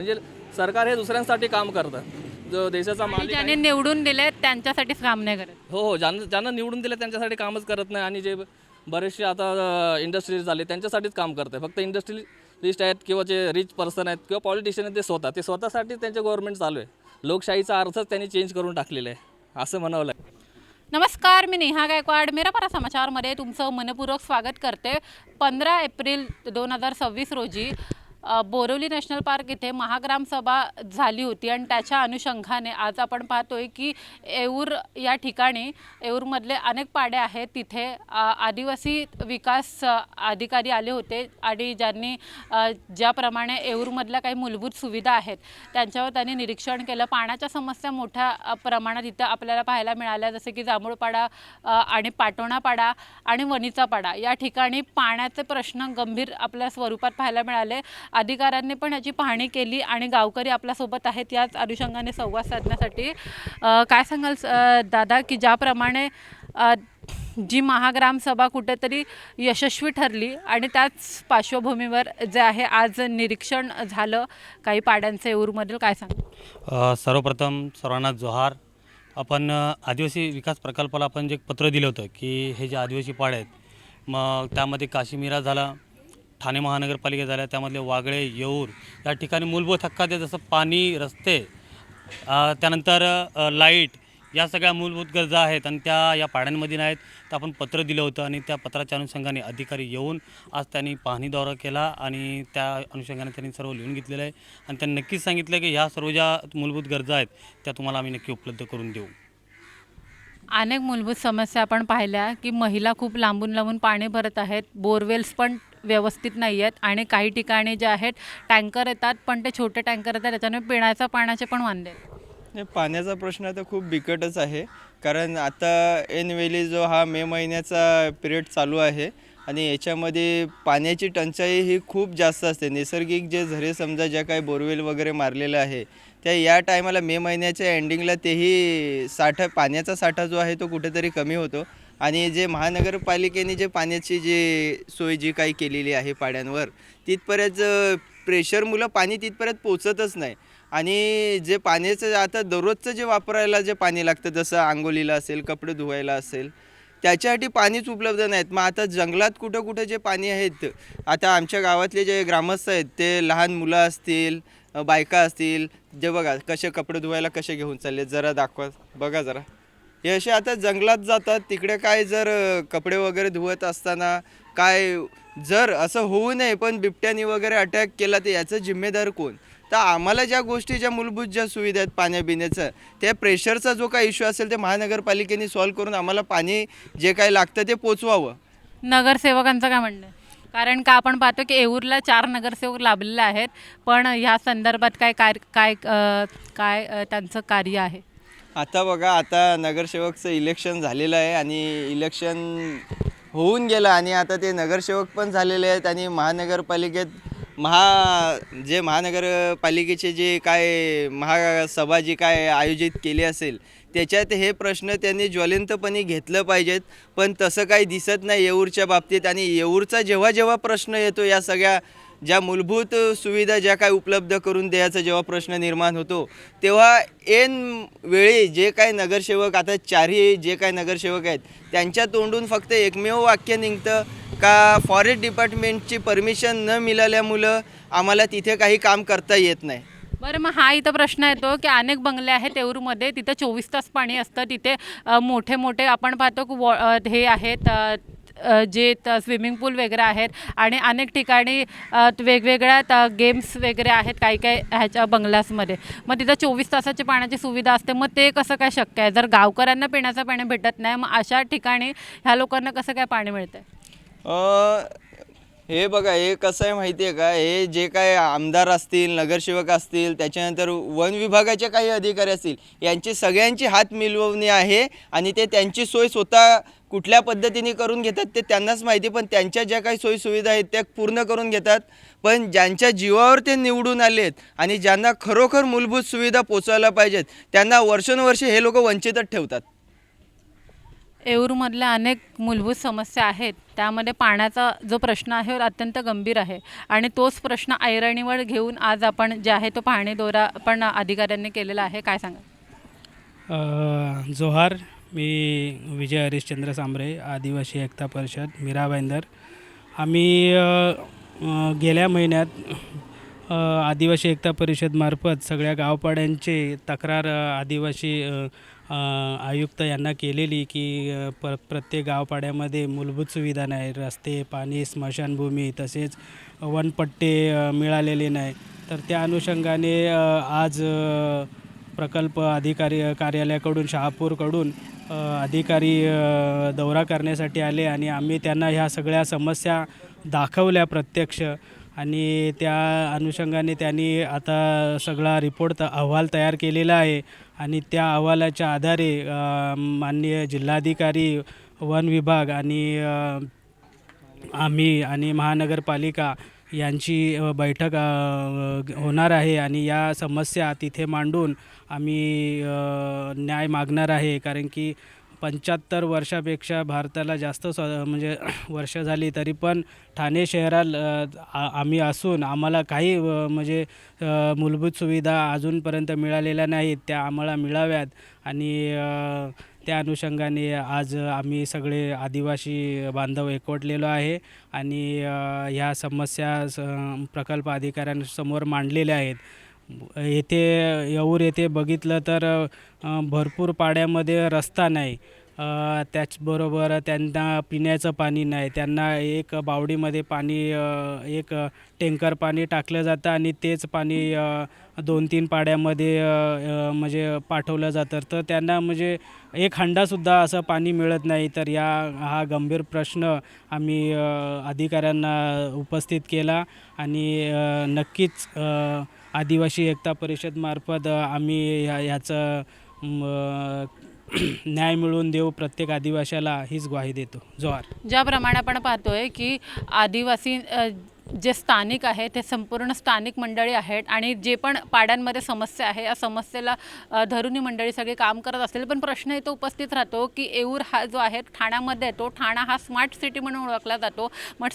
म्हणजे सरकार हे दुसऱ्यांसाठी काम करतं. जो देशाचा आणि मालिक ज्याने आहे, निवडून दिले त्यांच्यासाठीच काम नाही करत. हो, ज्यांना ज्यांना निवडून दिलं त्यांच्यासाठी कामच करत नाही. आणि जे बरेचसे आता इंडस्ट्रीज झाले त्यांच्यासाठीच काम करत आहे. फक्त इंडस्ट्रियलिस्ट आहेत किंवा जे रिच पर्सन आहेत किंवा पॉलिटिशियन आहेत, ते स्वतःसाठीच त्यांचे गव्हर्नमेंट चालू आहे. लोकशाहीचा अर्थच त्यांनी चेंज करून टाकलेला आहे असं म्हणावं लागेल. नमस्कार, मी नेहा गायकवाड. मेरापारा समाचारमध्ये तुमचं मनपूर्वक स्वागत करते. 15 एप्रिल 2026 रोजी बोरिवली नॅशनल पार्क इथे महाग्रामसभा झाली होती आणि त्याच्या अनुषंगाने आज आपण पाहतोय की येऊर या ठिकाणी, येऊरमधले अनेक पाडे आहेत तिथे आदिवासी विकास अधिकारी आले होते आणि ज्यांनी ज्याप्रमाणे येऊरमधल्या काही मूलभूत सुविधा आहेत त्यांच्यावर त्यांनी निरीक्षण केलं. पाण्याच्या समस्या मोठ्या प्रमाणात इथं आपल्याला पाहायला मिळाल्या, जसे की जांभूळपाडा आणि पाटोणापाडा आणि वणीचा पाडा या ठिकाणी पाण्याचे प्रश्न गंभीर आपल्या स्वरूपात पाहायला मिळाले. अधिकाऱ्यांनी पण याची पाहणी केली आणि गावकरी आपल्यासोबत आहेत याच अनुषंगाने संवाद साधण्यासाठी. काय सांगाल दादा, की ज्याप्रमाणे जी महाग्रामसभा कुठेतरी यशस्वी ठरली आणि त्याच पार्श्वभूमीवर जे आहे आज निरीक्षण झालं काही पाड्यांचं येऊरमधील, काय सांग? सर्वप्रथम सर्वांना जोहार. आपण आदिवासी विकास प्रकल्पाला आपण जे पत्र दिलं होतं की हे जे आदिवासी पाडे आहेत, मग त्यामध्ये काशीमिरा झाला, ठाणे महानगरपालिका झाल्या, त्यामधले वागळे, येऊर या ठिकाणी मूलभूत हक्काचे जसं पाणी, रस्ते, त्यानंतर लाईट या सगळ्या मूलभूत गरजा आहेत आणि त्या या पाड्यांमध्ये नाहीत. तर आपण पत्र दिलं होतं आणि त्या पत्राच्या अनुषंगाने अधिकारी येऊन आज त्यांनी पाहणी दौरा केला आणि त्या अनुषंगाने त्यांनी सर्व लिहून घेतलेलं आहे आणि त्यांनी नक्कीच सांगितलं की ह्या सर्व ज्या मूलभूत गरजा आहेत त्या तुम्हाला आम्ही नक्की उपलब्ध करून देऊ. अनेक मूलभूत समस्या आपण पाहिल्या की महिला खूप लांबून लांबून पाणी भरत आहेत, बोरवेल्स पण व्यवस्थित नाही आहेत आणि काही ठिकाणी जे आहेत टँकर येतात पण ते छोटे टँकर येतात, त्याच्यामुळे पिण्याच्या पाण्याचे पण वांदे आहेत. नाही, पाण्याचा प्रश्न तर खूप बिकटच आहे. कारण आता ऐनवेळी जो हा मे महिन्याचा पिरियड चालू आहे आणि याच्यामध्ये पाण्याची टंचाई ही खूप जास्त असते. नैसर्गिक जे झरे समजा ज्या काही बोरवेल वगैरे मारलेलं आहे त्या या टायमाला मे महिन्याच्या एंडिंगला तेही पाण्याचा साठा जो आहे तो कुठेतरी कमी होतो. आणि जे महानगरपालिकेने जे पाण्याची जी सोय जी काही केलेली आहे पाड्यांवर, तिथपर्यंत प्रेशरमुळं पाणी तिथपर्यंत पोचतच नाही. आणि जे पाण्याचं आता दररोजचं जे वापरायला जे पाणी लागतं, जसं आंघोळीला असेल, कपडे धुवायला असेल, त्याच्यासाठी पाणीच उपलब्ध नाहीत. मग आता जंगलात कुठं कुठं जे पाणी आहेत, आता आमच्या गावातले जे ग्रामस्थ आहेत ते लहान मुलं असतील, बायका असतील, जे बघा कसे कपडे धुवायला कसे घेऊन चालले, जरा दाखवा बघा जरा. हे असे आता जंगलात जातात, तिकडे काय जर कपडे वगैरे धुवत असताना काय जर असं होऊ नये पण बिबट्यानी वगैरे अटॅक केला तर याचं जिम्मेदार कोण? तर आम्हाला ज्या गोष्टी, ज्या मूलभूत ज्या सुविधा आहेत पाण्यापिण्याचं, त्या प्रेशरचा जो काही इश्यू असेल ते महानगरपालिकेने सॉल्व्ह करून आम्हाला पाणी जे काही लागतं ते पोचवावं. नगरसेवकांचं काय म्हणणं आहे? कारण का आपण पाहतो की येऊरला 4 नगरसेवक लाभलेले आहेत, पण ह्या संदर्भात काय काय काय काय त्यांचं कार्य आहे? आता बघा, आता नगरसेवकचं इलेक्शन झालेलं आहे आणि इलेक्शन होऊन गेलं आणि आता ते नगरसेवक पण झालेले आहेत आणि महानगरपालिकेचे जे काय महासभा जी काय आयोजित केली असेल त्याच्यात हे प्रश्न त्यांनी ज्वलंतपणे घेतलं पाहिजेत. पण तसं काही दिसत नाही येऊरच्या बाबतीत. आणि येऊरचा जेव्हा जेव्हा प्रश्न येतो, या सगळ्या ज्या मूलभूत सुविधा ज्या काय उपलब्ध करून द्यायचा जेव्हा प्रश्न निर्माण होतो, तेव्हा ऐन वेळी जे काही नगरसेवक, आता चारही जे काही नगरसेवक आहेत त्यांच्या तोंडून फक्त एकमेव वाक्य निघतं का फॉरेस्ट डिपार्टमेंटची परमिशन न मिळाल्यामुळं आम्हाला तिथे काही काम करता येत नाही. बरं, मग हा इथं प्रश्न येतो की अनेक बंगले आहेत येऊरमध्ये, तिथं 24 तास पाणी असतं. तिथे मोठे मोठे आपण पाहतो की हे आहेत जे स्विमिंग पूल वगैरे आहेत आणि अनेक ठिकाणी वेगवेगळ्या गेम्स वगैरे आहेत काही काही ह्याच्या बंगल्यासमध्ये. मग तिथं 24 तासाची पाण्याची सुविधा असते, मग ते कसं काय शक्य आहे? जर गावकऱ्यांना पिण्याचं पाणी भेटत नाही, मग अशा ठिकाणी ह्या लोकांना कसं काय पाणी मिळतं आहे? हे बघा, हे कसं आहे माहिती आहे का, हे जे काय आमदार असतील, नगरसेवक असतील, त्याच्यानंतर वन विभागाचे काही अधिकारी असतील, यांची सगळ्यांची हात मिळवणी आहे आणि ते त्यांची सोय स्वतः कुठल्या पद्धतीने करून घेतात ते त्यांनाच माहिती. पण त्यांच्या ज्या काही सोयीसुविधा आहेत त्या पूर्ण करून घेतात. पण ज्यांच्या जीवावर ते निवडून आलेत आणि ज्यांना खरोखर मूलभूत सुविधा पोचवायला पाहिजेत त्यांना वर्षानुवर्षे हे लोक वंचितच ठेवतात. येऊरमधल्या अनेक मूलभूत समस्या आहेत, त्यामध्ये पाण्याचा जो प्रश्न आहे तो अत्यंत गंभीर आहे आणि तोच प्रश्न ऐरणीवर घेऊन आज आपण जे आहे तो पाहणी दौरा पण अधिकाऱ्यांनी केलेला आहे. काय सांगा? जोहार, मी विजय हरिश्चंद्र सांबरे, आदिवासी एकता परिषद मीरा भाईंदर. आम्ही गेल्या महिन्यात आदिवासी एकता परिषदमार्फत सगळ्या गावपाड्यांचे तक्रार आदिवासी आयुक्त यांना केलेली की प्रत्येक गावपाड्यामध्ये मूलभूत सुविधा नाही, रस्ते, पाणी, स्मशानभूमी तसेच वनपट्टे मिळालेले नाही. तर त्या अनुषंगाने आज प्रकल्प अधिकारी कार्यालयाकडून शहापूरकडून अधिकारी दौरा करण्यासाठी आले आणि आम्ही त्यांना ह्या सगळ्या समस्या दाखवल्या प्रत्यक्ष आणि त्या अनुषंगाने त्यांनी आता सगळा अहवाल तयार केलेला आहे आणि त्या अहवालाच्या आधारे माननीय जिल्हाधिकारी, वन विभाग आणि आम्ही आणि महानगरपालिका यांची बैठक होणार आहे आणि या समस्या तिथे मांडून आम्ही न्याय मागणार आहे. कारण की 75 वर्षापेक्षा भारताला जास्त म्हणजे वर्ष झाली तरी पण ठाणे शहराला आम्ही असून आम्हाला काही म्हणजे मूलभूत सुविधा अजूनपर्यंत मिळालेल्या नाहीत, त्या आम्हाला मिळाव्यात आणि त्या अनुषंगाने आज आम्ही सगळे आदिवासी बांधव एकवटलेलो आहे आणि ह्या समस्या प्रकल्प अधिकाऱ्यांसमोर मांडलेल्या आहेत. येऊर येथे बघितलं तर भरपूर पाड्यामध्ये रस्ता नाही, त्याचबरोबर त्यांना पिण्याचं पाणी नाही. त्यांना एक बावडीमध्ये पाणी एक टँकर पाणी टाकलं जातं आणि तेच पाणी 2-3 पाड्यामध्ये म्हणजे पाठवलं जातं. तर त्यांना म्हणजे एक हंडासुद्धा असं पाणी मिळत नाही. तर हा गंभीर प्रश्न आम्ही अधिकाऱ्यांना उपस्थित केला आणि नक्कीच आदिवासी एकता परिषदमार्फत आम्ही ह्याचं न्याय मिळवून देऊ प्रत्येक आदिवाशाला, हीच ग्वाही देतो. जोहार. ज्याप्रमाणे आपण पाहतोय की आदिवासी जे स्थानिक आहेत ते संपूर्ण स्थानिक मंडळी आहेत आणि जे पण पाड्यांमध्ये समस्या आहे या समस्येला धरून ही मंडळी सगळे काम करत असतील. पण प्रश्न इथं उपस्थित राहतो की येऊर हा जो आहे ठाण्यामध्ये येतो, ठाणा हा स्मार्ट सिटी म्हणून ओळखला जातो. मग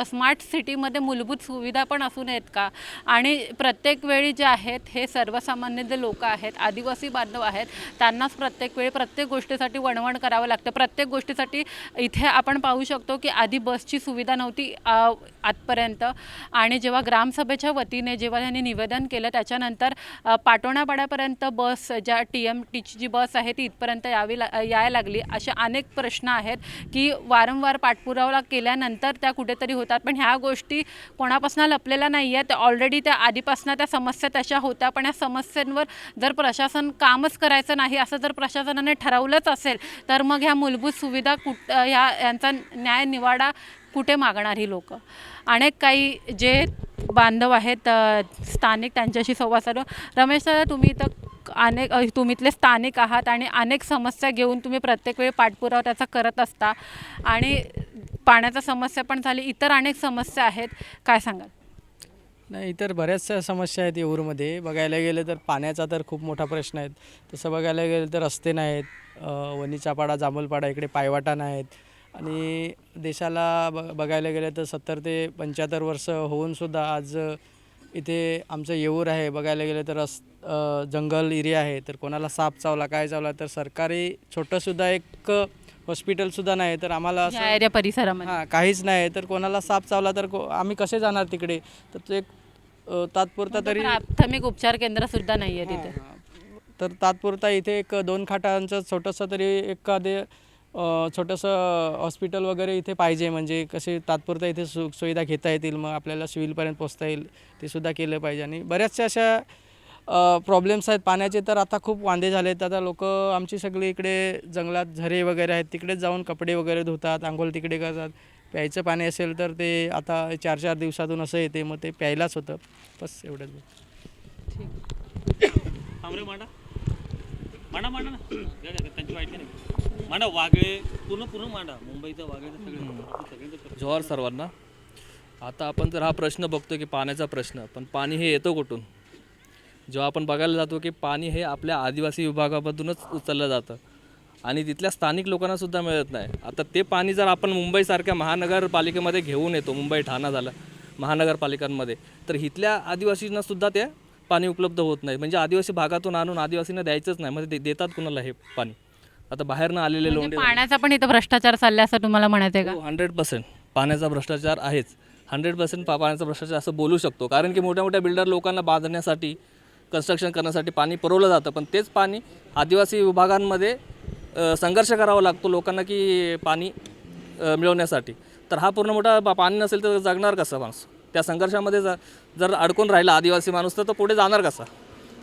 स्मार्ट सिटीमध्ये मूलभूत सुविधा पण असू नयेत का? आणि प्रत्येक वेळी जे आहेत हे सर्वसामान्य जे लोक आहेत, आदिवासी बांधव आहेत, त्यांनाच प्रत्येक वेळी प्रत्येक गोष्टीसाठी वणवण करावं लागतं. प्रत्येक गोष्टीसाठी इथे आपण पाहू शकतो की आधी बसची सुविधा नव्हती आजपर्यंत आणि जेव्हा ग्रामसभेच्या वतीने जेव्हा त्यांनी निवेदन केलं त्याच्यानंतर पाटोणापाड्यापर्यंत बस, ज्या TMTची जी बस आहे ती इथपर्यंत यायला लागली. असे अनेक प्रश्न आहेत की वारंवार पाठपुरावा केल्यानंतर त्या कुठेतरी होतात. पण ह्या गोष्टी कोणापासून लपलेल्या नाही आहेत, ऑलरेडी त्या आधीपासून त्या समस्या तशा होत्या. पण या समस्यांवर जर प्रशासन कामच करायचं नाही असं जर प्रशासनाने ठरवलंच असेल तर मग ह्या मूलभूत सुविधा यांचा न्याय निवाडा कुठे मागणार ही लोक? अनेक काही जे बांधव आहेत स्थानिक त्यांच्याशी संवाद साधू. रमेश दादा, तुम्ही इथले स्थानिक आहात आणि अनेक समस्या घेऊन तुम्ही प्रत्येक वेळी पाठपुरावा त्याचा करत असता आणि पाण्याचा समस्या पण झाली, इतर अनेक समस्या आहेत, काय सांगाल? नाही, इतर बऱ्याचशा समस्या आहेत येऊरमध्ये. बघायला गेलं तर पाण्याचा तर खूप मोठा प्रश्न आहे. तसं बघायला गेलं तर रस्ते नाहीत, वणीचा पाडा, जांभूलपाडा इकडे पायवाटा नाहीत आणि देशाला बघायला गेलं तर 70 ते 75 वर्ष होऊनसुद्धा आज इथे आमचं येऊर आहे. बघायला गेलं तर जंगल एरिया आहे, तर कोणाला साप चावला काय चावला तर सरकारी छोटंसुद्धा एक हॉस्पिटलसुद्धा नाही. तर आम्हाला या एरिया परिसरामध्ये काहीच नाही. तर कोणाला साप चावला तर आम्ही कसे जाणार तिकडे? तर तो एक तात्पुरता तरी प्राथमिक उपचार केंद्र सुद्धा नाही आहे तिथे. तर तात्पुरता इथे एक 2 खाटांचं छोटंसं तरी एखादे छोटंसं हॉस्पिटल वगैरे इथे पाहिजे. म्हणजे कसे तात्पुरता इथे सुविधा घेता येतील, मग आपल्याला सिव्हिलपर्यंत पोचता येईल, ते सुद्धा केलं पाहिजे. आणि बऱ्याचशा अशा प्रॉब्लेम्स आहेत पाण्याचे. तर आता खूप वांदे झाले आहेत. आता लोक आमची सगळी इकडे जंगलात झरे वगैरे आहेत, तिकडेच जाऊन कपडे वगैरे धुतात, आंघोळ तिकडे करतात. प्यायचं पाणी असेल तर ते आता 4-4 दिवसातून असं येते, मग ते प्यायलाच होतं. बस एवढंच. मांडा वागळे पूर्ण मांडा, मुंबईचा वागळे सगळे. जोहार सर्वांना. आता आपण जर हा प्रश्न बघतो की पाण्याचा प्रश्न, पण पाणी हे येतं कुठून? जेव्हा आपण बघायला जातो की पाणी हे आपल्या आदिवासी विभागामधूनच उचललं जातं. आणि तिथल्या स्थानिक लोकांनासुद्धा मिळत नाही. आता ते पाणी जर आपण मुंबईसारख्या महानगरपालिकेमध्ये घेऊन येतो, मुंबई ठाणा झालं महानगरपालिकांमध्ये, तर इथल्या आदिवासींनासुद्धा ते पाणी उपलब्ध होत नाही. म्हणजे आदिवासी भागातून आणून आदिवासींना द्यायचंच नाही, म्हणजे ते देतात कुणाला हे पाणी? आता बाहेरनं आलेले लोंढे पाण्याचा पण इथं भ्रष्टाचार चाललाय असं तुम्हाला म्हणायचं आहे का? 100% पाण्याचा भ्रष्टाचार आहेच. 100% पाण्याचा भ्रष्टाचार असं बोलू शकतो. कारण की मोठ्या मोठ्या बिल्डर लोकांना बांधण्यासाठी, कन्स्ट्रक्शन करण्यासाठी पाणी पुरवलं जातं, पण तेच पाणी आदिवासी विभागांमध्ये संघर्ष करावा लागतो लोकांना की पाणी मिळवण्यासाठी. तर हा पूर्ण मोठा पाणी नसेल तर जगणार कसं माणूस? त्या संघर्षामध्ये जर अडकून राहिला आदिवासी माणूस तर तो पुढे जाणार कसा?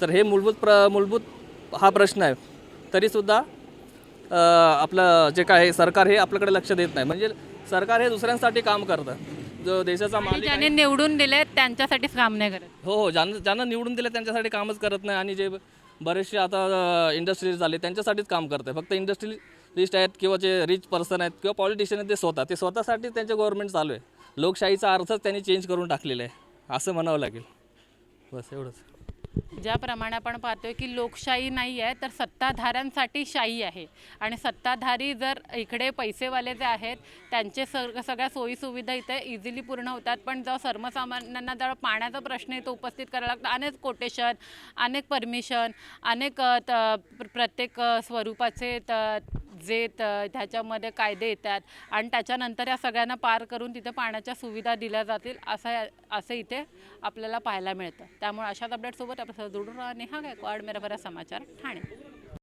तर हे मूलभूत हा प्रश्न आहे. तरीसुद्धा आपलं जे काय सरकार हे आपल्याकडे लक्ष देत नाही. म्हणजे सरकार हे दुसऱ्यांसाठी काम करतं. जो देशाचा आणि मालिक ज्याने निवडून दिले त्यांच्यासाठीच काम नाही करत. हो, ज्यांना निवडून दिलं त्यांच्यासाठी कामच करत नाही. आणि जे बरेचसे आता इंडस्ट्रीज झाले त्यांच्यासाठीच काम करत आहे. फक्त इंडस्ट्रियलिस्ट आहेत किंवा जे रिच पर्सन आहेत किंवा पॉलिटिशियन आहेत ते स्वतःसाठी त्यांचे गव्हर्नमेंट चालू आहे. लोकशाहीचा अर्थच त्यांनी चेंज करून टाकलेला आहे असं म्हणावं लागेल. बस एवढंच. ज्याप्रमाणे आपण पाहतोय की लोकशाही नाही आहे तर सत्ताधाऱ्यांसाठी शाही आहे. आणि सत्ताधारी जर इकडे पैसेवाले जे आहेत त्यांचे सगळ्या सोयीसुविधा इथे इझिली पूर्ण होतात, पण जेव्हा सर्वसामान्यांना जर पाण्याचा प्रश्न इथं उपस्थित करायला लागतो, अनेक कोटेशन, अनेक परमिशन, अनेक प्रत्येक स्वरूपाचे त्याच्यामध्ये कायदे येतात आणि त्याच्यानंतर या सगळ्यांना पार करून तिथे पाण्याच्या सुविधा दिल्या जातील असं इथे आपल्याला पाहायला मिळतं. त्यामुळे अशाच अपडेटसोबत आपल्या जोडून राहा. नेहा गायकवाड, मेरा बरा समाचार, ठाणे.